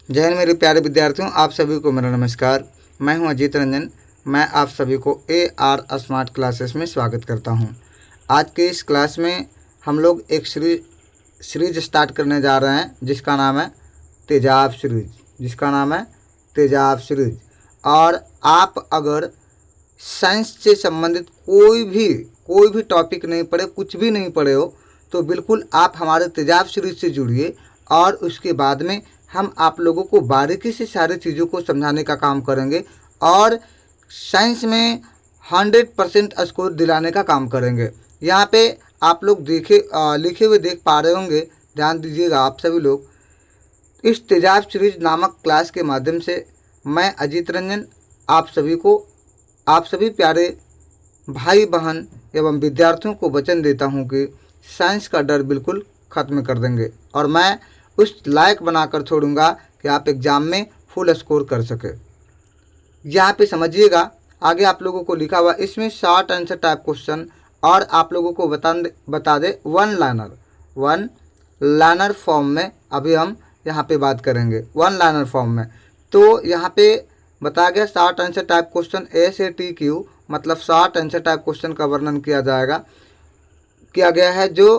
जय हिंद मेरे प्यारे विद्यार्थियों, आप सभी को मेरा नमस्कार। मैं हूं अजीत रंजन। मैं आप सभी को AR स्मार्ट क्लासेस में स्वागत करता हूं। आज के इस क्लास में हम लोग एक सीरीज स्टार्ट करने जा रहे हैं जिसका नाम है तेजाब सीरीज। और आप अगर साइंस से संबंधित कोई भी टॉपिक नहीं पढ़े, कुछ भी नहीं पढ़े हो, तो बिल्कुल आप हमारे तेजाब सीरीज से जुड़िए और उसके बाद में हम आप लोगों को बारीकी से सारी चीज़ों को समझाने का काम करेंगे और साइंस में 100% स्कोर दिलाने का काम करेंगे। यहाँ पे आप लोग लिखे हुए देख पा रहे होंगे, ध्यान दीजिएगा आप सभी लोग। इस तेजाब सीरीज नामक क्लास के माध्यम से मैं अजीत रंजन आप सभी प्यारे भाई बहन एवं विद्यार्थियों को वचन देता हूं कि साइंस का डर बिल्कुल ख़त्म कर देंगे और मैं उस लायक बनाकर छोड़ूंगा कि आप एग्ज़ाम में फुल स्कोर कर सके। यहाँ पे समझिएगा, आगे आप लोगों को लिखा हुआ इसमें शॉर्ट आंसर टाइप क्वेश्चन और आप लोगों को बता दे वन लाइनर फॉर्म में अभी हम यहाँ पे बात करेंगे वन लाइनर फॉर्म में। तो यहाँ पे बताया गया short answer type question SATQ मतलब शॉर्ट आंसर टाइप क्वेश्चन का वर्णन किया गया है जो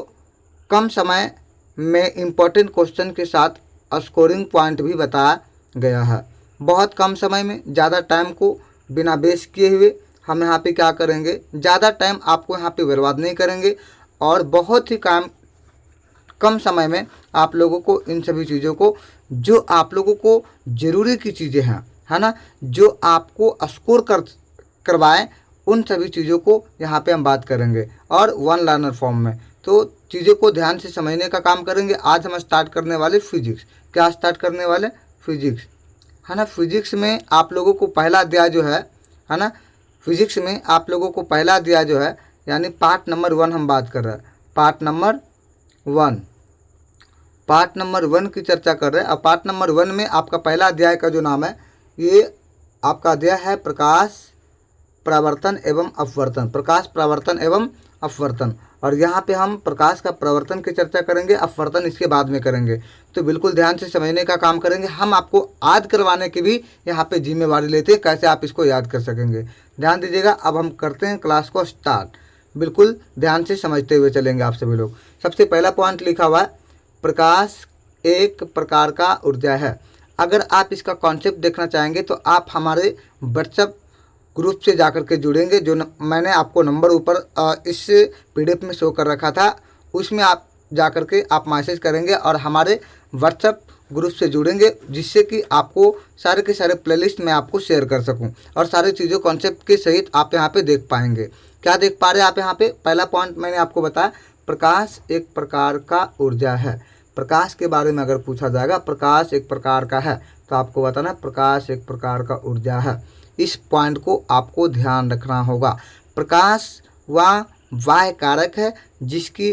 कम समय में इम्पोर्टेंट क्वेश्चन के साथ स्कोरिंग पॉइंट भी बताया गया है। बहुत कम समय में ज़्यादा टाइम को बिना वेस्ट किए हुए हम यहाँ पे क्या करेंगे, ज़्यादा टाइम आपको यहाँ पे बर्बाद नहीं करेंगे और बहुत ही कम समय में आप लोगों को इन सभी चीज़ों को जो आप लोगों को ज़रूरी की चीज़ें हैं, है ना, जो आपको स्कोर करवाएं, उन सभी चीज़ों को यहाँ पे हम बात करेंगे और वन लाइनर फॉर्म में। तो चीज़ों को ध्यान से समझने का काम करेंगे। आज हम स्टार्ट करने वाले फिजिक्स। क्या स्टार्ट करने वाले? फिजिक्स, है ना। फिजिक्स में आप लोगों को पहला अध्याय जो है ना, फिजिक्स में आप लोगों को पहला अध्याय जो है यानी पार्ट नंबर 1 हम बात कर रहे हैं। पार्ट नंबर 1 की चर्चा कर रहे हैं। अब पार्ट नंबर 1 में आपका पहला अध्याय का जो नाम है, ये आपका अध्याय है प्रकाश प्रवर्तन एवं अपवर्तन। और यहाँ पे हम प्रकाश का प्रवर्तन की चर्चा करेंगे, अपवर्तन इसके बाद में करेंगे। तो बिल्कुल ध्यान से समझने का काम करेंगे। हम आपको याद करवाने की भी यहाँ पे जिम्मेवारी लेते हैं, कैसे आप इसको याद कर सकेंगे। ध्यान दीजिएगा। अब हम करते हैं क्लास को स्टार्ट। बिल्कुल ध्यान से समझते हुए चलेंगे आप सभी लोग। सबसे पहला पॉइंट लिखा हुआ है, प्रकाश एक प्रकार का ऊर्जा है। अगर आप इसका कॉन्सेप्ट देखना चाहेंगे तो आप हमारे व्हाट्सएप ग्रुप से जाकर के जुड़ेंगे, जो मैंने आपको नंबर ऊपर इस PDF में शो कर रखा था, उसमें आप जाकर के आप मैसेज करेंगे और हमारे व्हाट्सएप ग्रुप से जुड़ेंगे, जिससे कि आपको सारे के सारे प्लेलिस्ट में आपको शेयर कर सकूं और सारी चीज़ों कॉन्सेप्ट के सहित आप यहाँ पे देख पाएंगे। क्या देख पा रहे हैं आप यहाँ पे? पहला पॉइंट मैंने आपको बताया, प्रकाश एक प्रकार का ऊर्जा है। प्रकाश के बारे में अगर पूछा जाएगा, प्रकाश एक प्रकार का है, तो आपको बताना प्रकाश एक प्रकार का ऊर्जा है। इस पॉइंट को आपको ध्यान रखना होगा। प्रकाश वह बाह्य कारक है जिसके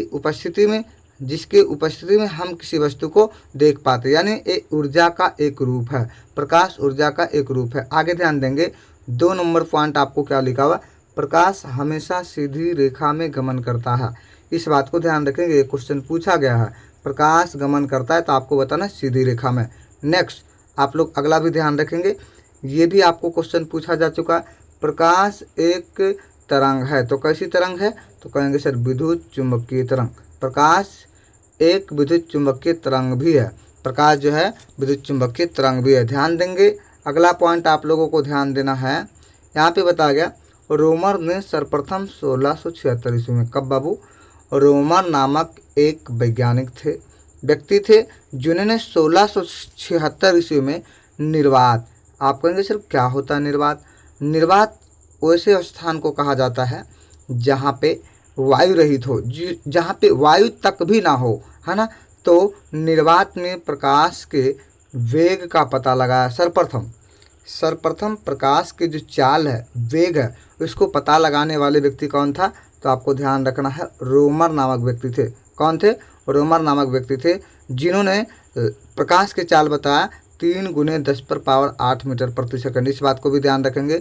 उपस्थिति में हम किसी वस्तु को देख पाते, यानी एक ऊर्जा का एक रूप है। प्रकाश ऊर्जा का एक रूप है। आगे ध्यान देंगे, 2 नंबर पॉइंट आपको क्या लिखा हुआ, प्रकाश हमेशा सीधी रेखा में गमन करता है। इस बात को ध्यान रखेंगे, क्वेश्चन पूछा गया है, प्रकाश गमन करता है, तो आपको बताना सीधी रेखा में। नेक्स्ट आप लोग अगला भी ध्यान रखेंगे, ये भी आपको क्वेश्चन पूछा जा चुका है, प्रकाश एक तरंग है। तो कैसी तरंग है? तो कहेंगे सर विद्युत चुंबकीय तरंग। प्रकाश एक विद्युत चुंबकीय तरंग भी है। प्रकाश जो है विद्युत चुंबकीय तरंग भी है। ध्यान देंगे। अगला पॉइंट आप लोगों को ध्यान देना है, यहाँ पे बताया गया रोमर ने सर्वप्रथम 1676 ईस्वी में, कब बाबू? रोमर नामक एक व्यक्ति थे जिन्होंने 1676 ईस्वी में निर्वात, आप कहेंगे सर क्या होता है निर्वात? निर्वात वैसे स्थान को कहा जाता है जहाँ पे वायु रहित हो, जहाँ पे वायु तक भी ना हो, है ना। तो निर्वात में प्रकाश के वेग का पता लगाया सर्वप्रथम प्रकाश के जो चाल है, वेग है, उसको पता लगाने वाले व्यक्ति कौन था? तो आपको ध्यान रखना है, रोमर नामक व्यक्ति थे। कौन थे? रोमर नामक व्यक्ति थे, जिन्होंने प्रकाश के चाल बताया 3 × 10⁸ मीटर प्रति सेकंड। इस बात को भी ध्यान रखेंगे।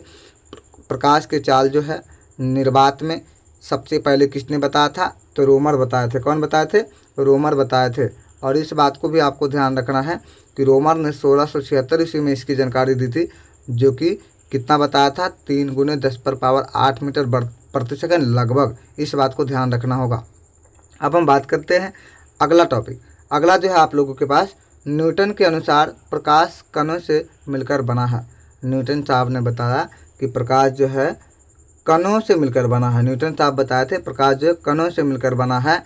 प्रकाश के चाल जो है निर्वात में सबसे पहले किसने बताया था? तो रोमर बताए थे। कौन बताए थे? रोमर बताए थे। और इस बात को भी आपको ध्यान रखना है कि रोमर ने 1676 ईस्वी में इसकी जानकारी दी थी, जो कि कितना बताया था, 3 × 10⁻8 मीटर प्रति सेकंड लगभग। इस बात को ध्यान रखना होगा। अब हम बात करते हैं अगला टॉपिक। अगला जो है आप लोगों के पास, न्यूटन के अनुसार प्रकाश कणों से मिलकर बना है। न्यूटन साहब ने बताया कि प्रकाश जो है कणों से मिलकर बना है। न्यूटन साहब बताए थे प्रकाश जो है कणों से मिलकर बना है,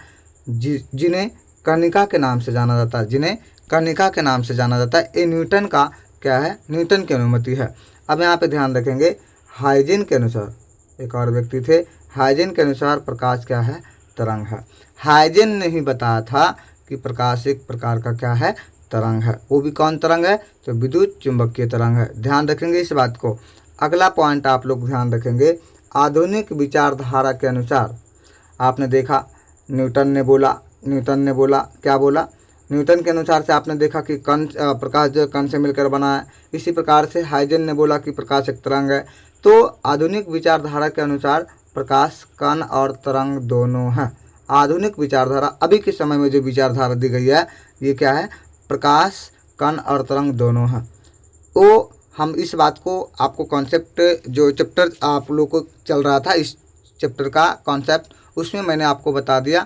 जिन्हें कणिका के नाम से जाना जाता है, जिन्हें कणिका के नाम से जाना जाता है। ये न्यूटन का क्या है, न्यूटन की अनुमति है। अब यहाँ पे ध्यान रखेंगे, हाइजेन के अनुसार, एक और व्यक्ति थे, हाइजेन के अनुसार प्रकाश क्या है, तरंग है। हाइजेन ने ही बताया था कि प्रकाश एक प्रकार का क्या है, तरंग है। वो भी कौन तरंग है, तो विद्युत चुंबकीय तरंग है। ध्यान रखेंगे इस बात को। अगला पॉइंट आप लोग ध्यान रखेंगे, आधुनिक विचारधारा के अनुसार। आपने देखा न्यूटन ने बोला क्या बोला, न्यूटन के अनुसार से आपने देखा कि प्रकाश जो कण से मिलकर बना है। इसी प्रकार से हाइजेन ने बोला कि प्रकाश एक तरंग है। तो आधुनिक विचारधारा के अनुसार प्रकाश कण और तरंग दोनों है। आधुनिक विचारधारा, अभी के समय में जो विचारधारा दी गई है, ये क्या है, प्रकाश कण और तरंग दोनों है। तो हम इस बात को आपको कॉन्सेप्ट, जो चैप्टर आप लोग को चल रहा था, इस चैप्टर का कॉन्सेप्ट, उसमें मैंने आपको बता दिया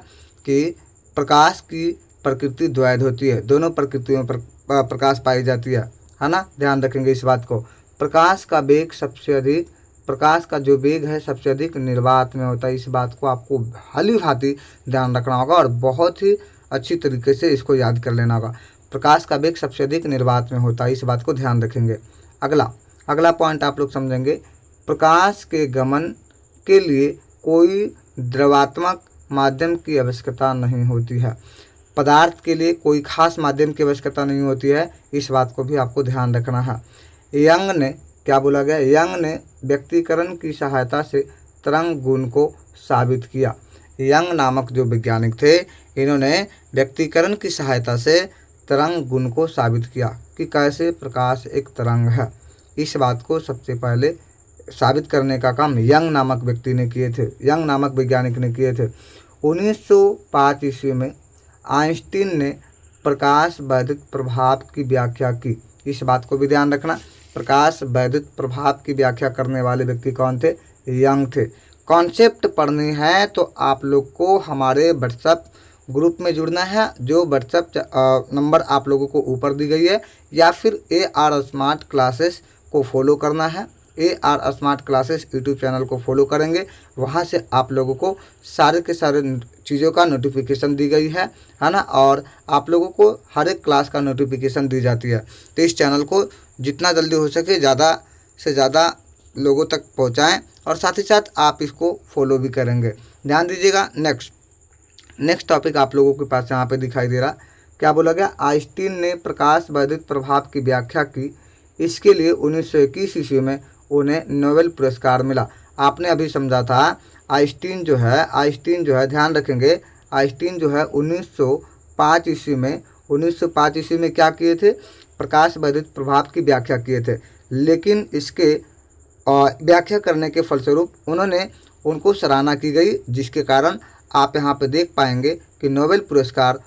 कि प्रकाश की प्रकृति द्वैध होती है, दोनों प्रकृतियों पर प्रकाश पाई जाती है ना। ध्यान रखेंगे इस बात को। प्रकाश का वेग सबसे अधिक, प्रकाश का जो वेग है सबसे अधिक निर्वात में होता है। इस बात को आपको भली भांति ध्यान रखना होगा और बहुत ही अच्छी तरीके से इसको याद कर लेना होगा। प्रकाश का वेग सबसे अधिक निर्वात में होता है, इस बात को ध्यान रखेंगे। अगला पॉइंट आप लोग समझेंगे, प्रकाश के गमन के लिए कोई द्रवात्मक माध्यम की आवश्यकता नहीं होती है। पदार्थ के लिए कोई खास माध्यम की आवश्यकता नहीं होती है, इस बात को भी आपको ध्यान रखना है। यंग ने क्या बोला गया, यंग ने व्यक्तीकरण की सहायता से तरंग गुण को साबित किया। यंग नामक जो वैज्ञानिक थे, इन्होंने व्यक्तीकरण की सहायता से तरंग गुण को साबित किया कि कैसे प्रकाश एक तरंग है। इस बात को सबसे पहले साबित करने का काम यंग नामक व्यक्ति ने किए थे, यंग नामक वैज्ञानिक ने किए थे। 1905 ईस्वी में आइंस्टीन ने प्रकाश वैद्युत प्रभाव की व्याख्या की। इस बात को भी ध्यान रखना, प्रकाश वैद्युत प्रभाव की व्याख्या करने वाले व्यक्ति कौन थे, यंग थे। कॉन्सेप्ट पढ़नी है तो आप लोग को हमारे व्हाट्सएप ग्रुप में जुड़ना है, जो व्हाट्सएप नंबर आप लोगों को ऊपर दी गई है, या फिर AR स्मार्ट क्लासेस को फॉलो करना है। AR smart classes YouTube channel को फॉलो करेंगे, वहाँ से आप लोगों को सारे के सारे चीज़ों का नोटिफिकेशन दी गई है ना, और आप लोगों को हर एक क्लास का नोटिफिकेशन दी जाती है। तो इस चैनल को जितना जल्दी हो सके ज़्यादा से ज़्यादा लोगों तक पहुँचाएँ, और साथ ही साथ आप इसको फॉलो भी करेंगे। ध्यान दीजिएगा। नेक्स्ट टॉपिक आप लोगों के पास यहाँ पे दिखाई दे रहा, क्या बोला गया, आइंस्टीन ने प्रकाश वैद्युत प्रभाव की व्याख्या की। इसके लिए 1921 ईस्वी में उन्हें नोबेल पुरस्कार मिला। आपने अभी समझा था आइंस्टीन जो है ध्यान रखेंगे, आइंस्टीन जो है 1905 ईस्वी में क्या किए थे, प्रकाश वैद्युत प्रभाव की व्याख्या किए थे। लेकिन इसके व्याख्या करने के फलस्वरूप उनको सराहना की गई, जिसके कारण आप यहाँ पे देख पाएंगे कि नोबेल पुरस्कार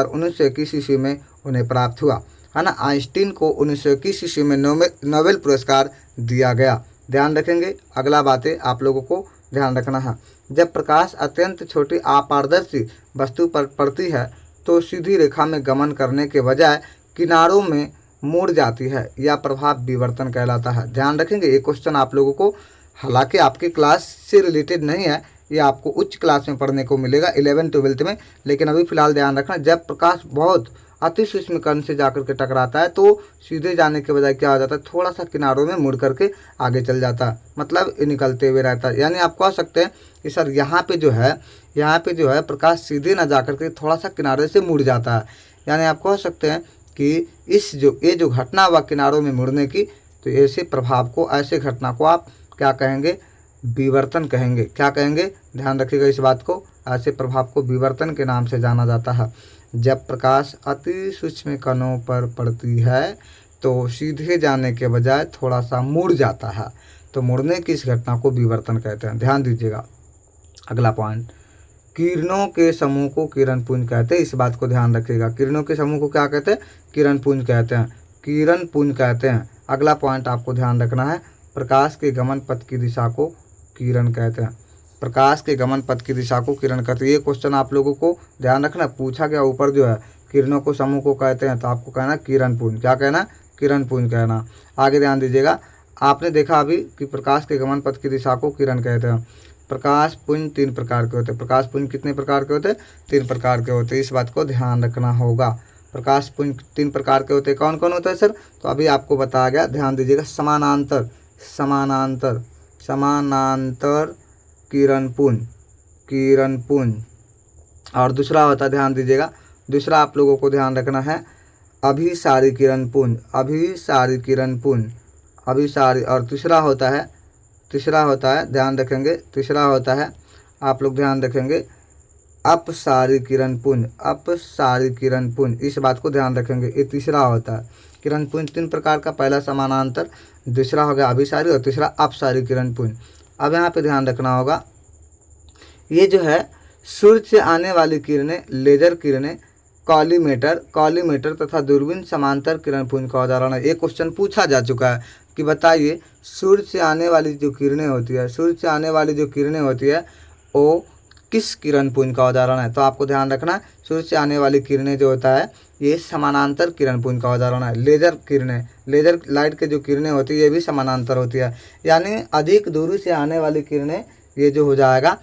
1921 ईस्वी में उन्हें प्राप्त हुआ है ना। आइंस्टीन को 1921 ईस्वी में नोबेल पुरस्कार दिया गया। ध्यान रखेंगे। अगला बातें आप लोगों को ध्यान रखना है, जब प्रकाश अत्यंत छोटी अपारदर्शी वस्तु पर पड़ती है तो सीधी रेखा में गमन करने के बजाय किनारों में मुड़ जाती है, यह प्रभाव विवर्तन कहलाता है। ध्यान रखेंगे। ये क्वेश्चन आप लोगों को, हालांकि आपकी क्लास से रिलेटेड नहीं है, ये आपको उच्च क्लास में पढ़ने को मिलेगा 11th-12th में, लेकिन अभी फिलहाल ध्यान रखना, जब प्रकाश बहुत अति सूक्ष्म कण से जाकर के टकराता है तो सीधे जाने के बजाय क्या हो जाता है, थोड़ा सा किनारों में मुड़ करके आगे चल जाता है, मतलब ये निकलते हुए रहता है। यानी आप कह सकते हैं कि सर यहाँ पे जो है प्रकाश सीधे ना जा करके थोड़ा सा किनारे से मुड़ जाता है। यानी आप कह सकते हैं कि ये जो घटना हुआ किनारों में मुड़ने की, तो ऐसे प्रभाव को, ऐसे घटना को आप क्या कहेंगे, विवर्तन कहेंगे। क्या कहेंगे, ध्यान रखिएगा इस बात को। ऐसे प्रभाव को विवर्तन के नाम से जाना जाता है। जब प्रकाश अति सूक्ष्म कणों पर पड़ती है तो सीधे जाने के बजाय थोड़ा सा मुड़ जाता है, तो मुड़ने की इस घटना को विवर्तन कहते हैं। ध्यान दीजिएगा। अगला पॉइंट, किरणों के समूह को किरण पुंज कहते हैं। इस बात को ध्यान रखिएगा, किरणों के समूह को क्या कहते हैं? किरण पुंज कहते हैं, किरण पुंज कहते हैं। अगला पॉइंट आपको ध्यान रखना है, प्रकाश के गमन पथ की दिशा को किरण कहते हैं। प्रकाश के गमन पथ की दिशा को किरण कहते हैं। ये क्वेश्चन आप लोगों को ध्यान रखना, पूछा गया ऊपर जो है किरणों को समूह को कहते हैं, तो आपको कहना किरण पुंज। क्या कहना? किरण पुंज कहना। आगे ध्यान दीजिएगा, आपने देखा अभी कि प्रकाश के गमन पथ की दिशा को किरण कहते हैं। प्रकाश पुंज 3 प्रकार के होते हैं। प्रकाश पुंज कितने प्रकार के होते हैं? 3 प्रकार के होते हैं। इस बात को ध्यान रखना होगा। प्रकाश पुंज 3 प्रकार के होते हैं। कौन कौन होता है सर? तो अभी आपको बताया गया, ध्यान दीजिएगा। समानांतर समानांतर समानांतर किरण पुंज, किरण पुंज। और दूसरा होता है, ध्यान दीजिएगा, दूसरा आप लोगों को ध्यान रखना है, अभिसारी किरण पुंज, अभिसारी किरण पुंज, अभिसारी। और तीसरा होता है ध्यान रखेंगे, तीसरा होता है आप लोग ध्यान रखेंगे, अपसारी किरण पुंज, अपसारी किरण पुंज। इस बात को ध्यान रखेंगे, ये तीसरा होता है। किरण पुंज 3 प्रकार का, पहला समानांतर, दूसरा हो गया अभिसारी और तीसरा अपसारी किरण पुंज। अब यहाँ पे ध्यान रखना होगा, ये जो है सूर्य से आने वाली किरणें, लेजर किरणें, कॉलीमेटर तथा दूरबीन समांतर किरण पुंज का उदाहरण है। एक क्वेश्चन पूछा जा चुका है कि बताइए सूर्य से आने वाली जो किरणें होती है, सूर्य से आने वाली जो किरणें होती है वो किस किरण पुंज का उदाहरण है? तो आपको ध्यान रखना है, सूर्य से आने वाली किरणें जो होता है ये समानांतर किरण पुंज का उदाहरण है। लेजर किरणें, लेजर लाइट के जो किरणें होती है ये भी समानांतर होती है, यानी अधिक दूरी से आने वाली किरणें ये जो हो जाएगा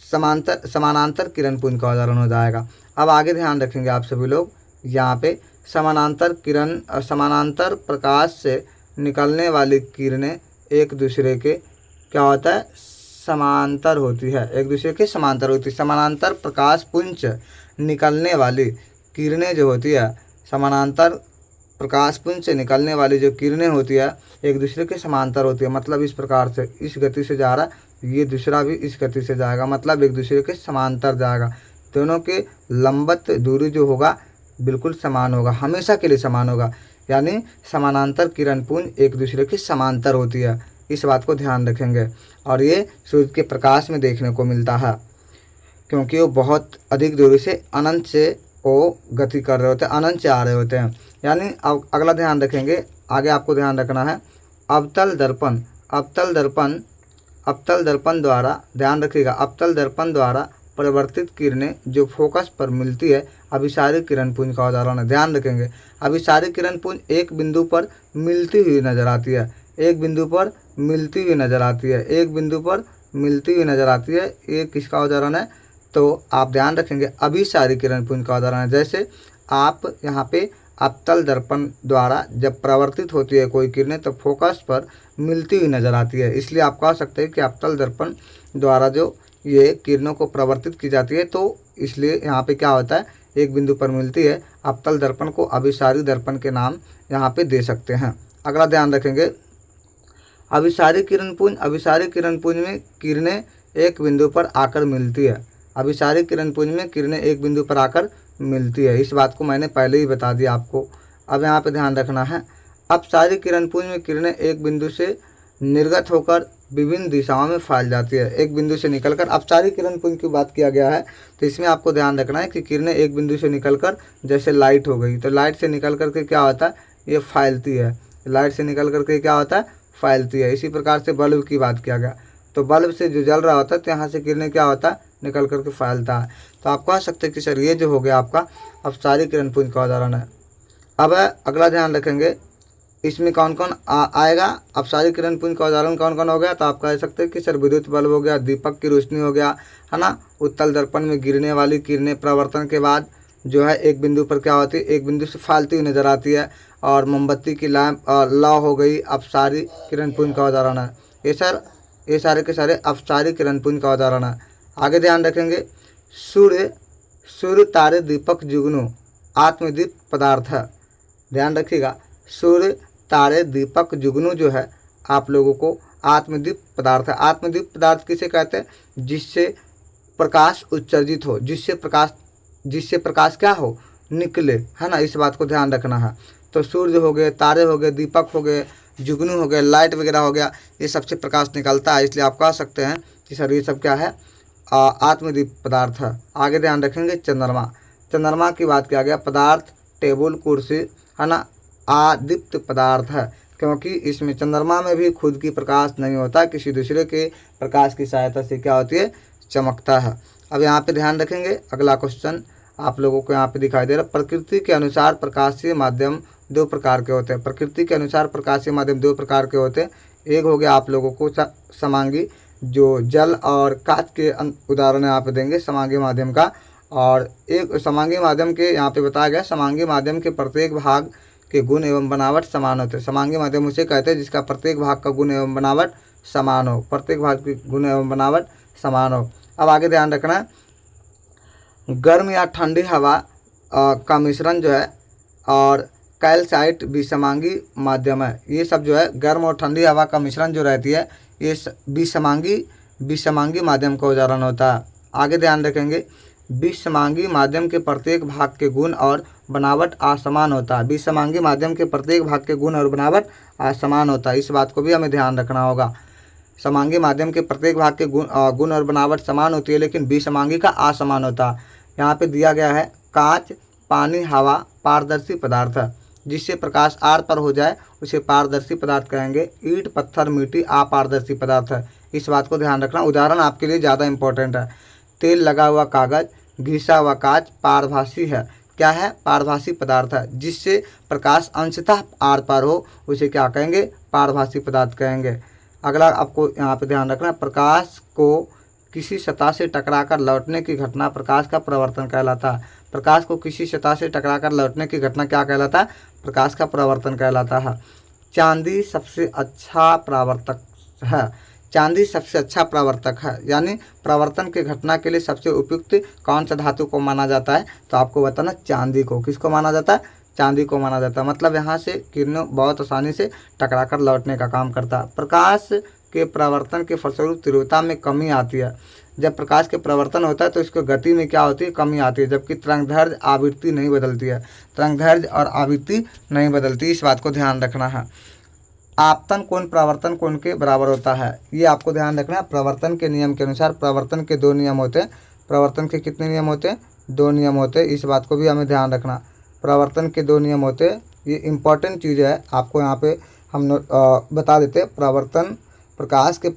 समानांतर किरण पुंज का उदाहरण हो जाएगा। अब आगे ध्यान रखेंगे आप सभी लोग, यहाँ पे समानांतर किरण, समानांतर प्रकाश से निकलने वाली किरणें एक दूसरे के क्या होता है? समांतर होती है, एक दूसरे के समांतर होती है। समानांतर प्रकाश पुंज निकलने वाली किरणें जो होती है, समानांतर प्रकाश पुंज से निकलने वाली जो किरणें होती है एक दूसरे के समांतर होती है। मतलब इस प्रकार से, इस गति से जा रहा है, ये दूसरा भी इस गति से जाएगा, मतलब एक दूसरे के समांतर जाएगा। दोनों के लंबवत दूरी जो होगा बिल्कुल समान होगा, हमेशा के लिए समान होगा, यानी समानांतर किरण पुंज एक दूसरे के समांतर होती है। इस बात को ध्यान रखेंगे। और ये सूर्य के प्रकाश में देखने को मिलता है, क्योंकि वो बहुत अधिक दूरी से अनंत से वो गति कर रहे होते हैं, अनंत से आ रहे होते हैं। यानी अब अगला ध्यान रखेंगे, आगे आपको ध्यान रखना है, अवतल दर्पण, अवतल दर्पण, अवतल दर्पण द्वारा, ध्यान रखिएगा, अवतल दर्पण द्वारा परिवर्तित किरणें जो फोकस पर मिलती है अभिसारी किरण पुंज का उदाहरण है। ध्यान रखेंगे, अभिसारी किरण पुंज एक बिंदु पर मिलती हुई नजर आती है, एक बिंदु पर मिलती हुई नजर आती है, एक बिंदु पर मिलती हुई नजर आती है। ये किसका उदाहरण है? तो आप ध्यान रखेंगे, अभिसारी किरण पुंज का उदाहरण है। जैसे आप यहाँ पे अवतल दर्पण द्वारा जब प्रवर्तित होती है कोई किरणें तो फोकस पर मिलती हुई नजर आती है, इसलिए आप कह सकते हैं कि अवतल दर्पण द्वारा जो ये किरणों को प्रवर्तित की जाती है, तो इसलिए यहाँ पे क्या होता है, एक बिंदु पर मिलती है। अवतल दर्पण को अभिसारी दर्पण के नाम यहाँ पे दे सकते हैं। अगला ध्यान रखेंगे, अभिसारी किरण पुंज, अभिसारी किरण पुंज में किरणें एक बिंदु पर आकर मिलती है, अभिसारी किरण पुंज में किरणें एक बिंदु पर आकर मिलती है। इस बात को मैंने पहले ही बता दिया आपको। अब यहाँ पे ध्यान रखना है, अपसारी किरण पुंज में किरणें एक बिंदु से निर्गत होकर विभिन्न दिशाओं में फैल जाती है, एक बिंदु से निकलकर। अपसारी किरण पुंज की बात किया गया है तो इसमें आपको ध्यान रखना है कि किरणें एक बिंदु से निकलकर, जैसे लाइट हो गई तो लाइट से निकल करके क्या होता है, ये फैलती है, लाइट से निकल करके क्या होता है, फैलती है। इसी प्रकार से बल्ब की बात किया गया तो बल्ब से जो जल रहा होता है तो यहाँ से किरणें क्या होता है, निकल करके फैलता है। तो आप कह सकते हैं कि सर ये जो हो गया आपका अपसारी किरण पुंज का उदाहरण है। अब अगला ध्यान रखेंगे, इसमें कौन कौन आएगा, अपसारी किरण पुंज का उदाहरण कौन कौन हो गया? तो आप कह सकते हैं कि सर विद्युत बल्ब हो गया, दीपक की रोशनी हो गया, है ना, उत्तल दर्पण में गिरने वाली किरणें प्रवर्तन के बाद जो है एक बिंदु पर क्या होती है, एक बिंदु से फैलती हुई नजर आती है, और मोमबत्ती की लैंप लौ हो गई, अपसारी किरण पुंज का उदाहरण है। ये सारे के सारे अपसारी किरण पुंज का उदाहरण है। आगे ध्यान रखेंगे, सूर्य तारे दीपक जुगनू आत्मदीप पदार्थ है। ध्यान रखिएगा, सूर्य तारे दीपक जुगनू जो है आप लोगों को आत्मदीप पदार्थ है। आत्मदीप पदार्थ किसे कहते हैं? जिससे प्रकाश उत्सर्जित हो, जिससे प्रकाश क्या हो, निकले, है ना। इस बात को ध्यान रखना है। तो सूर्य हो गए, तारे हो गए, दीपक हो गए, जुगनू हो गए, लाइट वगैरह हो गया, ये सबसे प्रकाश निकलता है। इसलिए आप कह सकते हैं कि सर ये सब क्या है, आत्मदीप्त पदार्थ है। आगे ध्यान रखेंगे चंद्रमा। चंद्रमा की बात किया गया, पदार्थ टेबल कुर्सी है ना, आदीप्त पदार्थ है, क्योंकि इसमें चंद्रमा में भी खुद की प्रकाश नहीं होता, किसी दूसरे के प्रकाश की सहायता से क्या होती है, चमकता है। अब यहाँ पे ध्यान रखेंगे, अगला क्वेश्चन आप लोगों को यहाँ पे दिखाई दे रहा है। प्रकृति के अनुसार प्रकाशीय माध्यम दो प्रकार के होते हैं। प्रकृति के अनुसार प्रकाशीय माध्यम दो प्रकार के होते हैं। एक हो गया आप लोगों को समांगी, जो जल और कांच के उदाहरण यहाँ पे देंगे समांगी माध्यम का। और एक समांगी माध्यम के यहाँ पे बताया गया, समांगी माध्यम के प्रत्येक भाग के गुण एवं बनावट समान होते हैं। समांगी माध्यम उसे कहते हैं जिसका प्रत्येक भाग का गुण एवं बनावट समान हो, प्रत्येक भाग के गुण एवं बनावट समान हो। अब आगे ध्यान रखना, गर्म या ठंडी हवा का मिश्रण जो है और कैल्साइट विषमांगी माध्यम है। ये सब जो है गर्म और ठंडी हवा का मिश्रण जो रहती है, ये विषमांगी माध्यम का उदाहरण होता है। आगे ध्यान रखेंगे, विषमांगी माध्यम के प्रत्येक भाग के गुण और बनावट असमान होता है। विषमांगी माध्यम के प्रत्येक भाग के गुण और बनावट असमान होता है, इस बात को भी हमें ध्यान रखना होगा। समांगी माध्यम के प्रत्येक भाग के गुण और बनावट समान होती है, लेकिन विषमांगी का असमान होता है। यहाँ पे दिया गया है, कांच, पानी, हवा पारदर्शी पदार्थ है। जिससे प्रकाश आर पर हो जाए उसे पारदर्शी पदार्थ कहेंगे। ईंट, पत्थर, मिट्टी अपारदर्शी पदार्थ है, इस बात को ध्यान रखना। उदाहरण आपके लिए ज़्यादा इंपॉर्टेंट है। तेल लगा हुआ कागज, घिसा हुआ कांच पारभासी है। क्या है, पारभासी पदार्थ है। जिससे प्रकाश अंशतः आर पार हो उसे क्या कहेंगे, पारभासी पदार्थ कहेंगे। अगला आपको यहाँ पे ध्यान रखना, प्रकाश को किसी सतह से टकराकर लौटने की घटना प्रकाश का प्रवर्तन कहलाता है। प्रकाश को किसी सतह से टकराकर लौटने की घटना क्या कहलाता है, प्रकाश का प्रवर्तन कहलाता है। चांदी सबसे अच्छा परावर्तक है। चांदी सबसे अच्छा परावर्तक है, यानी प्रवर्तन की घटना के लिए सबसे उपयुक्त कौन सा धातु को माना जाता है, तो आपको बताना चांदी को। किसको माना जाता है, चांदी को माना जाता है। मतलब यहाँ से किरणें बहुत आसानी से टकराकर लौटने का काम करता है। प्रकाश के परावर्तन के फलस्वरूप तीव्रता में कमी आती है। जब प्रकाश के परावर्तन होता है तो इसकी गति में क्या होती है, कमी आती है, जबकि तरंगदैर्घ्य आवृत्ति नहीं बदलती है। तरंगदैर्घ्य और आवृत्ति नहीं बदलती, इस बात को ध्यान रखना है। आपतन कोण परावर्तन कोण के बराबर होता है, ये आपको ध्यान रखना है। प्रवर्तन के नियम के अनुसार प्रवर्तन के दो नियम होते हैं। प्रवर्तन के कितने नियम होते हैं, दो नियम होते हैं, इस बात को भी हमें ध्यान रखना। प्रवर्तन के दो नियम होते हैं, ये इंपॉर्टेंट चीज़ है, आपको यहाँ पे हम बता देते हैं। प्रवर्तन, प्रकाश के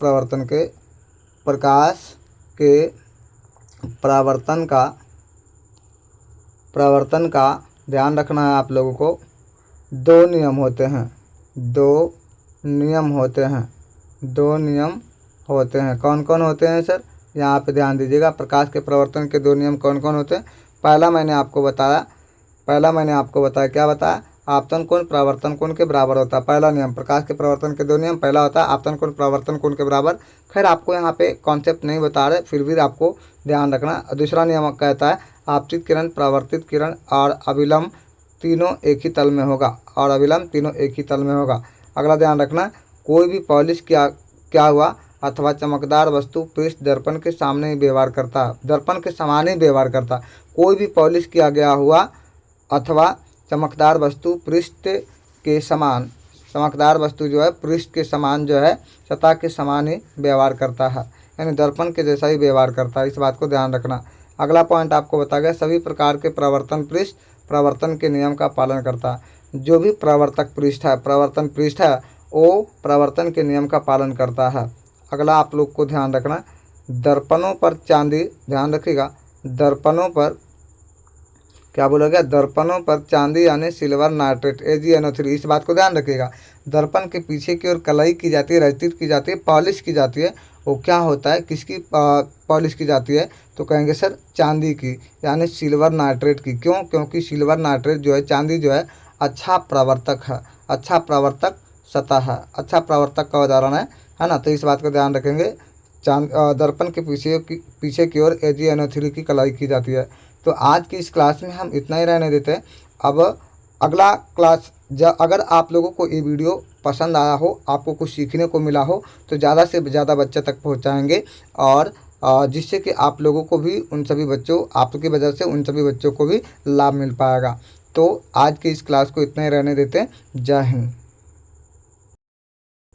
प्रवर्तन का ध्यान रखना है आप लोगों को। दो नियम होते हैं, दो नियम होते हैं। कौन कौन होते हैं सर, यहाँ पे ध्यान दीजिएगा। प्रकाश के प्रवर्तन के दो नियम कौन कौन होते हैं, पहला मैंने आपको बताया, क्या बताया, आपतन कोण परावर्तन कोण के बराबर होता है। पहला नियम, प्रकाश के प्रवर्तन के दो नियम, पहला होता है आपतन कोण परावर्तन कोण के बराबर। खैर आपको यहाँ पे कॉन्सेप्ट नहीं बता रहे, फिर भी आपको ध्यान रखना। दूसरा नियम कहता है आपतित किरण, परावर्तित किरण और अभिलंब तीनों एक ही तल में होगा, अगला ध्यान रखना, कोई भी पॉलिश क्या हुआ अथवा चमकदार वस्तु पृष्ठ दर्पण के सामने ही व्यवहार करता है, दर्पण के समान ही व्यवहार करता। कोई भी पॉलिश किया गया हुआ अथवा चमकदार वस्तु पृष्ठ के समान, चमकदार वस्तु जो है पृष्ठ के समान जो है, सतह के समान ही व्यवहार करता है, यानी दर्पण के जैसा ही व्यवहार करता है, इस बात को ध्यान रखना। अगला पॉइंट आपको बताया गया, सभी प्रकार के प्रवर्तन पृष्ठ प्रवर्तन के नियम का पालन करता है। जो भी प्रवर्तन पृष्ठ है वो प्रवर्तन के नियम का पालन करता है। अगला आप लोग को ध्यान रखना, दर्पणों पर चांदी, ध्यान रखिएगा, दर्पणों पर क्या बोला गया, दर्पणों पर चांदी यानी सिल्वर नाइट्रेट AgNO3, इस बात को ध्यान रखिएगा। दर्पण के पीछे की ओर कलाई की जाती है, रचित की जाती है, पॉलिश की जाती है, वो क्या होता है, किसकी पॉलिश की जाती है, तो कहेंगे सर चांदी की, यानी सिल्वर नाइट्रेट की। क्यों, क्योंकि सिल्वर नाइट्रेट जो है, चांदी जो है अच्छा प्रवर्तक है, अच्छा प्रवर्तक सतह है, अच्छा प्रवर्तक का उदाहरण है ना, तो इस बात को ध्यान रखेंगे। दर्पण के पीछे की ओर AgNO3 की कलाई की जाती है। तो आज की इस क्लास में हम इतना ही रहने देते हैं। अब अगला क्लास अगर आप लोगों को ये वीडियो पसंद आया हो, आपको कुछ सीखने को मिला हो, तो ज़्यादा से ज़्यादा बच्चे तक पहुंचाएंगे, और जिससे कि आप लोगों को भी उन सभी बच्चों, आपकी वजह से उन सभी बच्चों को भी लाभ मिल पाएगा। तो आज की इस क्लास को इतना ही रहने देते हैं। जय हिंद।